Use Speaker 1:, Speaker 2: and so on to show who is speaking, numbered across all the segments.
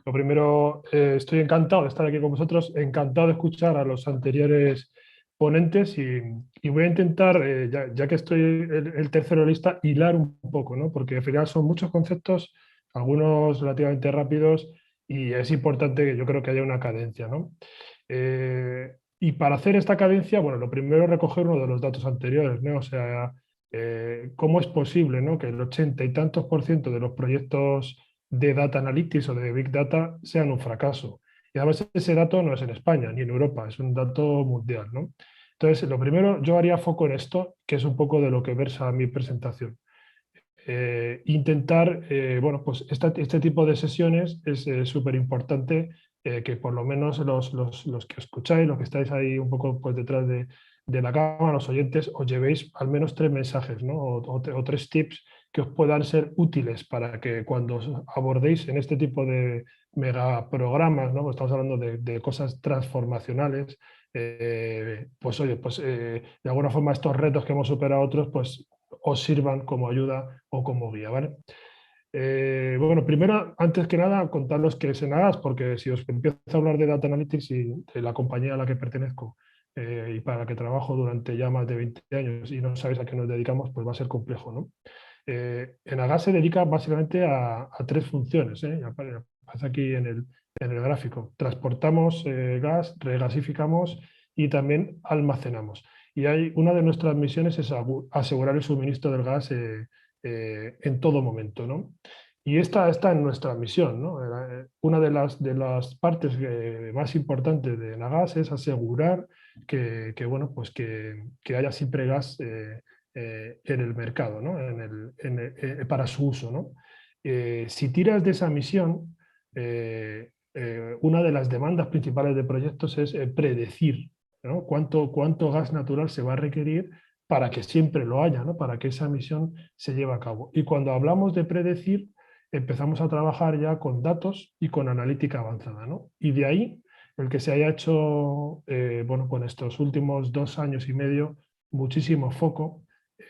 Speaker 1: Lo primero, estoy encantado de estar aquí con vosotros, encantado de escuchar a los anteriores ponentes y voy a intentar, ya que estoy el tercero lista, hilar un poco, ¿no? Porque al final son muchos conceptos, algunos relativamente rápidos y es importante que yo creo que haya una cadencia, ¿no? Y para hacer esta cadencia, bueno, lo primero es recoger uno de los datos anteriores, ¿no? O sea, cómo es posible, ¿no?, que el 80 y tantos por ciento de los proyectos de Data Analytics o de Big Data sean un fracaso. Y además ese dato no es en España ni en Europa, es un dato mundial, ¿no? Entonces, lo primero, yo haría foco en esto, que es un poco de lo que versa mi presentación. Intentar, bueno, pues este tipo de sesiones es súper importante, que por lo menos los que escucháis, los que estáis ahí un poco pues, detrás de la cámara, los oyentes, os llevéis al menos tres mensajes, ¿no? O tres tips que os puedan ser útiles para que cuando os abordéis en este tipo de megaprogramas, ¿no? Pues estamos hablando de cosas transformacionales, pues oye, pues de alguna forma estos retos que hemos superado otros, pues os sirvan como ayuda o como guía, ¿vale? Bueno, primero, antes que nada, contaros qué es Enagas, porque si os empiezo a hablar de Data Analytics y de la compañía a la que pertenezco y para la que trabajo durante ya más de 20 años y no sabéis a qué nos dedicamos, pues va a ser complejo, ¿no? Enagas se dedica básicamente a tres funciones, ¿eh? Aparece aquí en el gráfico. Transportamos gas, regasificamos y también almacenamos. Y hay, una de nuestras misiones es asegurar el suministro del gas en todo momento, ¿no? Y esta está en nuestra misión, ¿no? Una de las partes más importantes de Nagas es asegurar bueno, pues que haya siempre gas en el mercado, ¿no? Para su uso, ¿no? Si tiras de esa misión, una de las demandas principales de proyectos es predecir, ¿no?, cuánto gas natural se va a requerir para que siempre lo haya, ¿no?, para que esa misión se lleve a cabo. Y cuando hablamos de predecir, empezamos a trabajar ya con datos y con analítica avanzada, ¿no? Y de ahí el que se haya hecho, bueno, con estos últimos 2 años y medio, muchísimo foco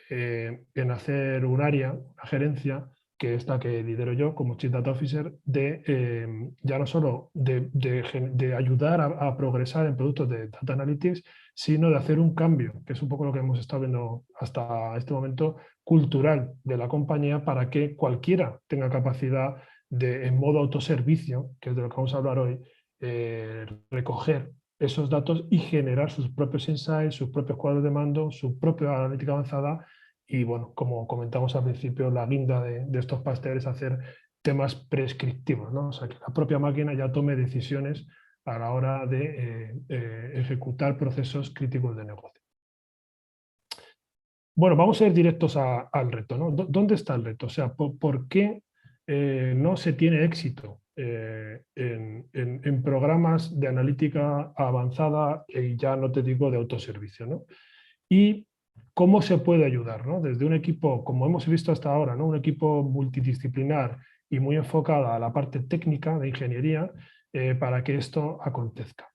Speaker 1: en hacer un área, una gerencia, que es la que lidero yo como Chief Data Officer, ya no solo de ayudar a progresar en productos de Data Analytics, sino de hacer un cambio, que es un poco lo que hemos estado viendo hasta este momento, cultural de la compañía, para que cualquiera tenga capacidad de, en modo autoservicio, que es de lo que vamos a hablar hoy, recoger esos datos y generar sus propios insights, sus propios cuadros de mando, su propia analítica avanzada y, bueno, como comentamos al principio, la guinda de estos pasteles, hacer temas prescriptivos, ¿no? O sea, que la propia máquina ya tome decisiones a la hora de ejecutar procesos críticos de negocio. Bueno, vamos a ir directos al reto, ¿no? ¿Dónde está el reto? O sea, ¿por qué no se tiene éxito en programas de analítica avanzada y ya no te digo de autoservicio, ¿no? Y cómo se puede ayudar, ¿no? Desde un equipo, como hemos visto hasta ahora, ¿no?, un equipo multidisciplinar y muy enfocado a la parte técnica de ingeniería para que esto acontezca.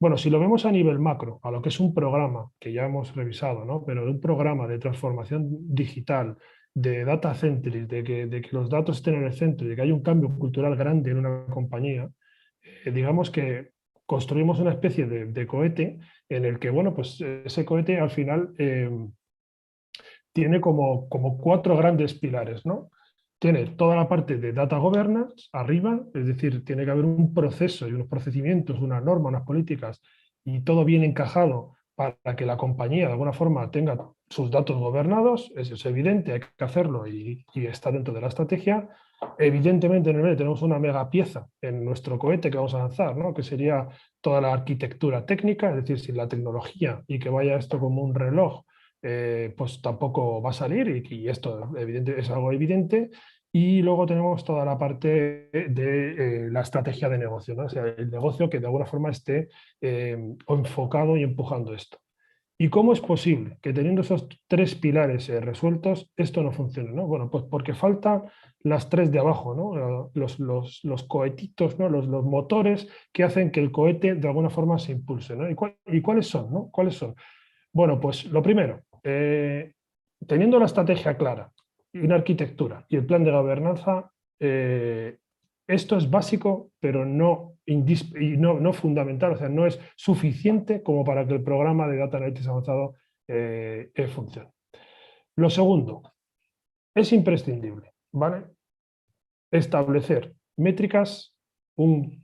Speaker 1: Bueno, si lo vemos a nivel macro, a lo que es un programa que ya hemos revisado, ¿no?, pero de un programa de transformación digital, de data centric, de que los datos estén en el centro, de que haya un cambio cultural grande en una compañía, digamos que construimos una especie de cohete en el que, bueno, pues ese cohete al final tiene como cuatro grandes pilares, ¿no? Tiene toda la parte de data governance arriba, es decir, tiene que haber un proceso y unos procedimientos, una norma, unas políticas y todo bien encajado para que la compañía de alguna forma tenga sus datos gobernados. Eso es evidente, hay que hacerlo y está dentro de la estrategia. Evidentemente en el medio tenemos una mega pieza en nuestro cohete que vamos a lanzar, ¿no?, que sería toda la arquitectura técnica, es decir, sin la tecnología y que vaya esto como un reloj, pues tampoco va a salir y esto evidente, es algo evidente. Y luego tenemos toda la parte de la estrategia de negocio, ¿no? O sea, el negocio que de alguna forma esté enfocado y empujando esto. ¿Y cómo es posible que teniendo esos tres pilares resueltos esto no funcione, ¿no? Bueno, pues porque faltan las tres de abajo, ¿no? Los cohetitos, ¿no?, los motores que hacen que el cohete de alguna forma se impulse, ¿no? ¿Y cuáles son, no? ¿Cuáles son? Bueno, pues lo primero, teniendo la estrategia clara y una arquitectura y el plan de gobernanza, Esto es básico, pero no fundamental, o sea, no es suficiente como para que el programa de Data Analytics avanzado funcione. Lo segundo, es imprescindible, ¿vale? Establecer métricas, un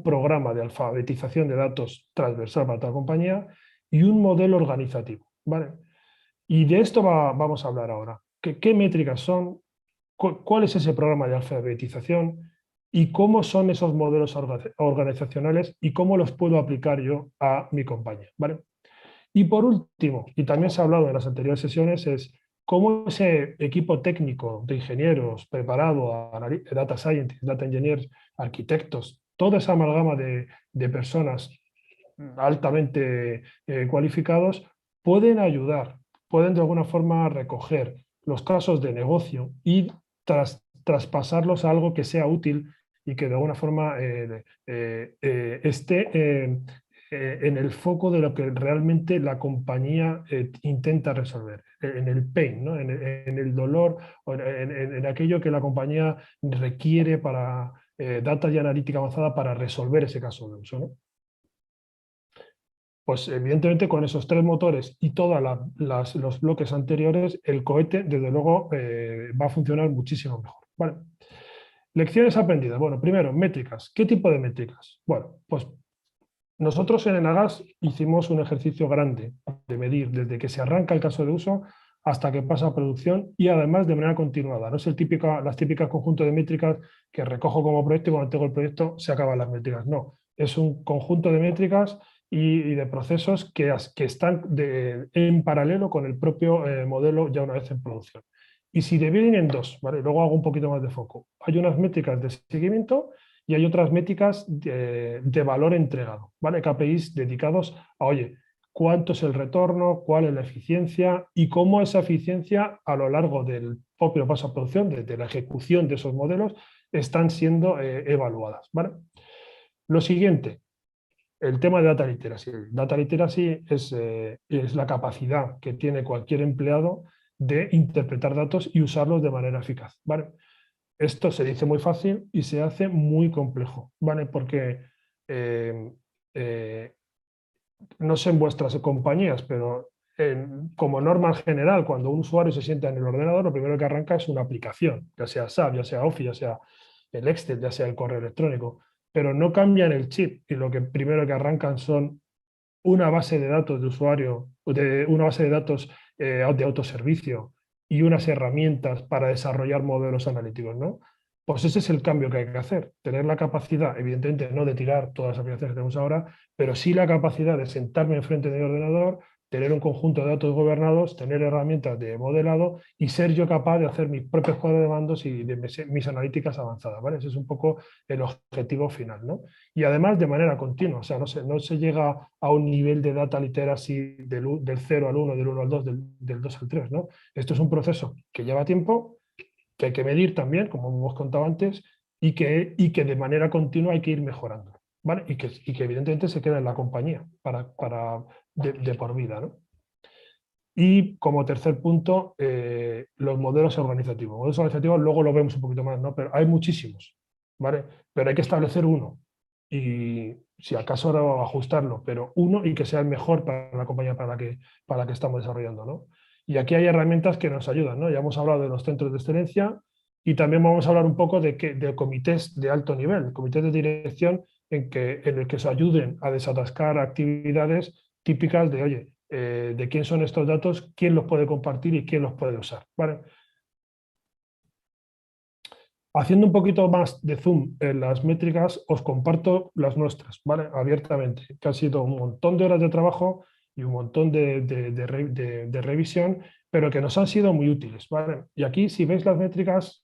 Speaker 1: programa de alfabetización de datos transversal para toda la compañía y un modelo organizativo, ¿vale? Y de esto vamos a hablar ahora. ¿Qué métricas son? ¿Cuál es ese programa de alfabetización? ¿Y cómo son esos modelos organizacionales? ¿Y cómo los puedo aplicar yo a mi compañía? ¿Vale? Y por último, y también se ha hablado en las anteriores sesiones, es cómo ese equipo técnico de ingenieros preparado, data scientists, data engineers, arquitectos, toda esa amalgama de personas altamente cualificados, pueden ayudar, pueden de alguna forma recoger los casos de negocio y traspasarlos a algo que sea útil y que de alguna forma esté en el foco de lo que realmente la compañía intenta resolver, en el pain, ¿no? En el dolor, en aquello que la compañía requiere para data y analítica avanzada para resolver ese caso de uso, ¿no? Pues evidentemente con esos tres motores y todos los bloques anteriores, el cohete desde luego va a funcionar muchísimo mejor. Vale. Lecciones aprendidas. Bueno, primero, métricas. ¿Qué tipo de métricas? Bueno, pues nosotros en Enagas hicimos un ejercicio grande de medir desde que se arranca el caso de uso hasta que pasa a producción y además de manera continuada. No es las típicas conjuntos de métricas que recojo como proyecto y cuando tengo el proyecto se acaban las métricas. No, es un conjunto de métricas y de procesos que están en paralelo con el propio modelo ya una vez en producción. Y si dividen en dos, ¿vale? Luego hago un poquito más de foco. Hay unas métricas de seguimiento y hay otras métricas de valor entregado, ¿vale? KPIs dedicados a, oye, cuánto es el retorno, cuál es la eficiencia y cómo esa eficiencia a lo largo del propio paso a producción, de la ejecución de esos modelos, están siendo evaluadas, ¿vale? Lo siguiente, el tema de data literacy. Data literacy es la capacidad que tiene cualquier empleado de interpretar datos y usarlos de manera eficaz, ¿vale? Esto se dice muy fácil y se hace muy complejo, ¿vale? Porque eh, eh, no sé en vuestras compañías, pero como norma general, cuando un usuario se sienta en el ordenador, lo primero que arranca es una aplicación, ya sea SAP, ya sea Office, ya sea el Excel, ya sea el correo electrónico, pero no cambian el chip y lo que primero que arrancan son una base de datos de usuario, una base de datos de autoservicio y unas herramientas para desarrollar modelos analíticos, ¿no? Pues ese es el cambio que hay que hacer, tener la capacidad, evidentemente no de tirar todas las aplicaciones que tenemos ahora, pero sí la capacidad de sentarme enfrente de mi ordenador, tener un conjunto de datos gobernados, tener herramientas de modelado y ser yo capaz de hacer mis propios cuadros de mandos y de mis analíticas avanzadas, ¿vale? Ese es un poco el objetivo final, ¿no? Y además de manera continua, o sea, no se llega a un nivel de data literacy del 0 al 1, del 1 al 2, del 2 al 3, ¿no? Esto es un proceso que lleva tiempo, que hay que medir también, como hemos contado antes, y que de manera continua hay que ir mejorando, ¿vale? Y que evidentemente se queda en la compañía de por vida, ¿no? Y como tercer punto, los modelos organizativos. Modelos organizativos luego lo vemos un poquito más, ¿no? Pero hay muchísimos, ¿vale? Pero hay que establecer uno. Y si acaso ahora ajustarlo, pero uno y que sea el mejor para la compañía para la que estamos desarrollando, ¿no? Y aquí hay herramientas que nos ayudan, ¿no? Ya hemos hablado de los centros de excelencia y también vamos a hablar un poco de comités de alto nivel, comités de dirección en el que se ayuden a desatascar actividades típicas de, oye, de quién son estos datos, quién los puede compartir y quién los puede usar, ¿vale? Haciendo un poquito más de zoom en las métricas, os comparto las nuestras, ¿vale? Abiertamente, que ha sido un montón de horas de trabajo y un montón de revisión, pero que nos han sido muy útiles, ¿vale? Y aquí, si veis las métricas,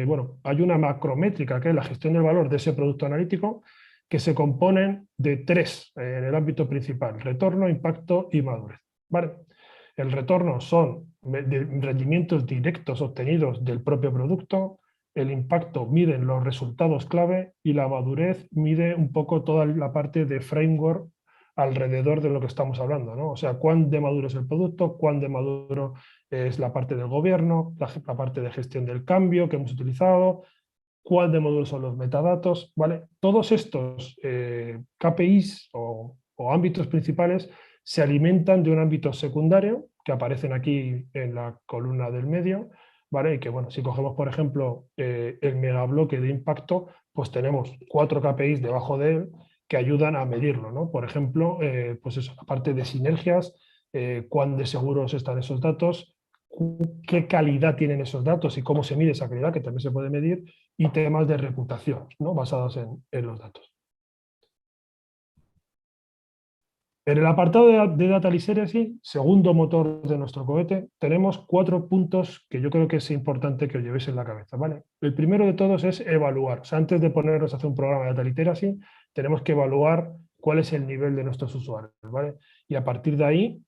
Speaker 1: bueno, hay una macrométrica, que es la gestión del valor de ese producto analítico, que se componen de tres en el ámbito principal: retorno, impacto y madurez, ¿vale? El retorno son rendimientos directos obtenidos del propio producto, el impacto mide los resultados clave y la madurez mide un poco toda la parte de framework alrededor de lo que estamos hablando, ¿no? O sea, cuán de maduro es el producto, cuán de maduro es la parte del gobierno, la parte de gestión del cambio que hemos utilizado, cuál de módulos son los metadatos, ¿vale? Todos estos KPIs o ámbitos principales se alimentan de un ámbito secundario que aparecen aquí en la columna del medio, ¿vale? Y que, bueno, si cogemos, por ejemplo, el megabloque de impacto, pues tenemos 4 KPIs debajo de él que ayudan a medirlo, ¿no? Por ejemplo, pues eso, la parte de sinergias, cuán de seguros están esos datos, qué calidad tienen esos datos y cómo se mide esa calidad, que también se puede medir, y temas de reputación, ¿no? Basados en los datos. En el apartado de Data Literacy, segundo motor de nuestro cohete, tenemos 4 puntos que yo creo que es importante que os llevéis en la cabeza, ¿vale? El primero de todos es evaluar. O sea, antes de ponernos a hacer un programa de Data Literacy, tenemos que evaluar cuál es el nivel de nuestros usuarios, ¿vale? Y a partir de ahí,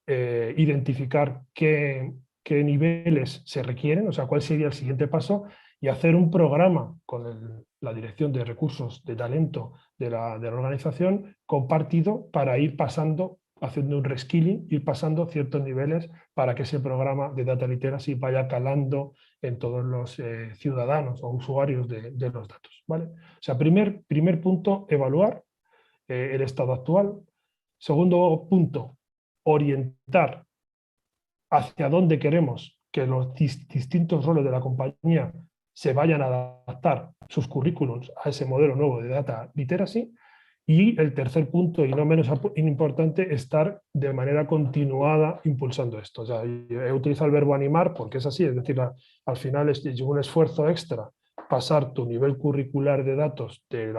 Speaker 1: identificar qué niveles se requieren, o sea, cuál sería el siguiente paso, y hacer un programa con la dirección de recursos de talento de la organización compartido para ir pasando, haciendo un reskilling, ir pasando ciertos niveles para que ese programa de Data Literacy vaya calando en todos los ciudadanos o usuarios de los datos, ¿vale? O sea, primer punto, evaluar el estado actual. Segundo punto, orientar hacia dónde queremos que los distintos roles de la compañía se vayan a adaptar sus currículums a ese modelo nuevo de Data Literacy. Y el tercer punto, y no menos importante, estar de manera continuada impulsando esto. O sea, he utilizado el verbo animar porque es así, es decir, al final es un esfuerzo extra pasar tu nivel curricular de datos de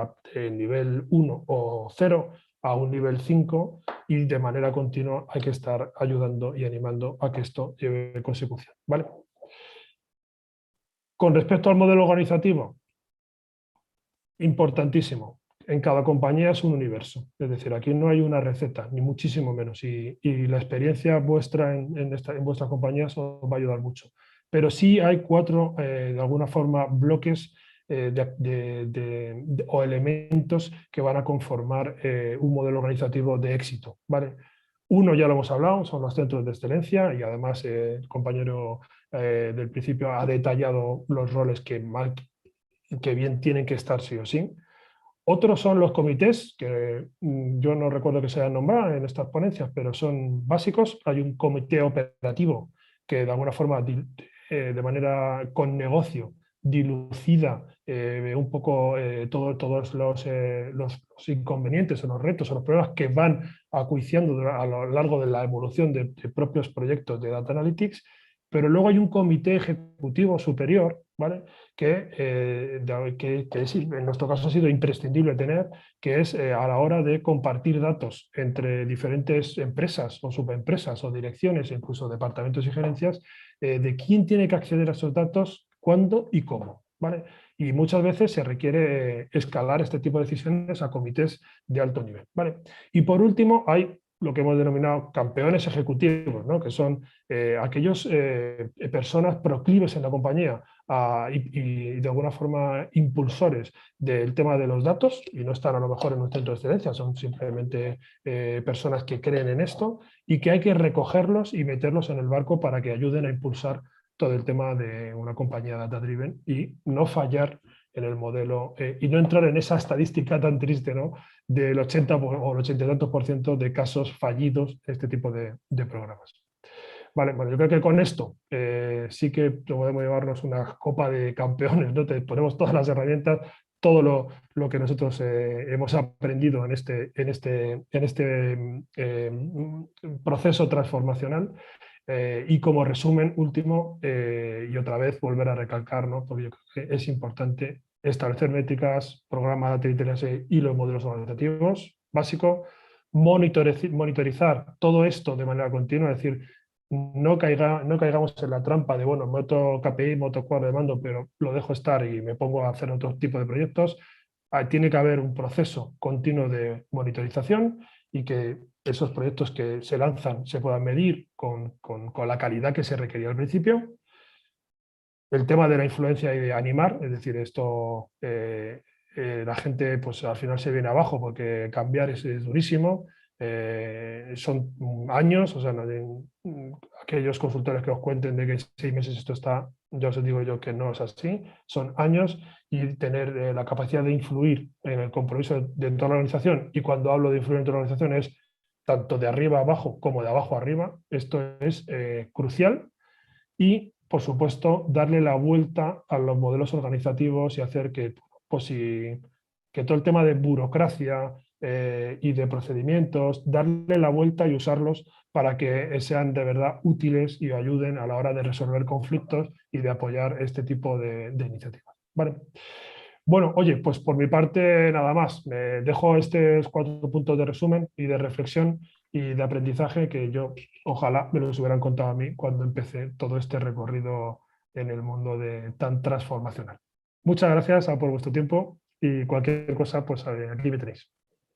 Speaker 1: nivel 1 o 0 a un nivel 5, y de manera continua hay que estar ayudando y animando a que esto lleve consecución, ¿vale? Con respecto al modelo organizativo, importantísimo. En cada compañía es un universo. Es decir, aquí no hay una receta, ni muchísimo menos. Y la experiencia vuestra en vuestras compañías os va a ayudar mucho. Pero sí hay 4, de alguna forma, bloques o elementos que van a conformar un modelo organizativo de éxito, ¿vale? Uno ya lo hemos hablado, son los centros de excelencia, y además el compañero del principio ha detallado los roles que bien tienen que estar sí o sí. Otros son los comités, que yo no recuerdo que se hayan nombrado en estas ponencias, pero son básicos. Hay un comité operativo que de alguna forma, de manera con negocio, dilucida un poco todos los inconvenientes o los retos o los problemas que van acuiciando a lo largo de la evolución de propios proyectos de Data Analytics. Pero luego hay un comité ejecutivo superior, ¿vale? Que en nuestro caso ha sido imprescindible tener, que es a la hora de compartir datos entre diferentes empresas o subempresas o direcciones, incluso departamentos y gerencias, de quién tiene que acceder a esos datos, cuándo y cómo, ¿vale? Y muchas veces se requiere escalar este tipo de decisiones a comités de alto nivel, ¿vale? Y por último, hay lo que hemos denominado campeones ejecutivos, ¿no? Que son aquellos personas proclives en la compañía y de alguna forma impulsores del tema de los datos, y no están a lo mejor en un centro de excelencia, son simplemente personas que creen en esto y que hay que recogerlos y meterlos en el barco para que ayuden a impulsar todo el tema de una compañía data driven y no fallar en el modelo y no entrar en esa estadística tan triste, ¿no? Del 80 o el 80 y tantos por ciento de casos fallidos en este tipo de programas. Vale, bueno, yo creo que con esto sí que podemos llevarnos una copa de campeones, ¿no? Te ponemos todas las herramientas, todo lo que nosotros hemos aprendido en este proceso transformacional. Y como resumen último, y otra vez volver a recalcar, ¿no? Porque yo creo que es importante establecer métricas, programas de literacy y los modelos organizativos básicos, monitorizar todo esto de manera continua, es decir, no caigamos en la trampa de, bueno, meto KPI, meto cuadro de mando, pero lo dejo estar y me pongo a hacer otro tipo de proyectos. Tiene que haber un proceso continuo de monitorización y que esos proyectos que se lanzan se puedan medir con la calidad que se requería al principio. El tema de la influencia y de animar, es decir, esto la gente pues al final se viene abajo porque cambiar es durísimo. Son años, o sea, aquellos consultores que os cuenten de que en 6 meses esto está, ya os digo yo que no es así, son años, y tener la capacidad de influir en el compromiso de toda la organización. Y cuando hablo de influir en toda la organización es tanto de arriba a abajo como de abajo a arriba. Esto es crucial. Y, por supuesto, darle la vuelta a los modelos organizativos y hacer que, pues, que todo el tema de burocracia y de procedimientos, darle la vuelta y usarlos para que sean de verdad útiles y ayuden a la hora de resolver conflictos y de apoyar este tipo de iniciativas. ¿Vale? Bueno, oye, pues por mi parte nada más. Me dejo estos 4 puntos de resumen y de reflexión y de aprendizaje que yo ojalá me los hubieran contado a mí cuando empecé todo este recorrido en el mundo tan transformacional. Muchas gracias por vuestro tiempo, y cualquier cosa, pues aquí me tenéis.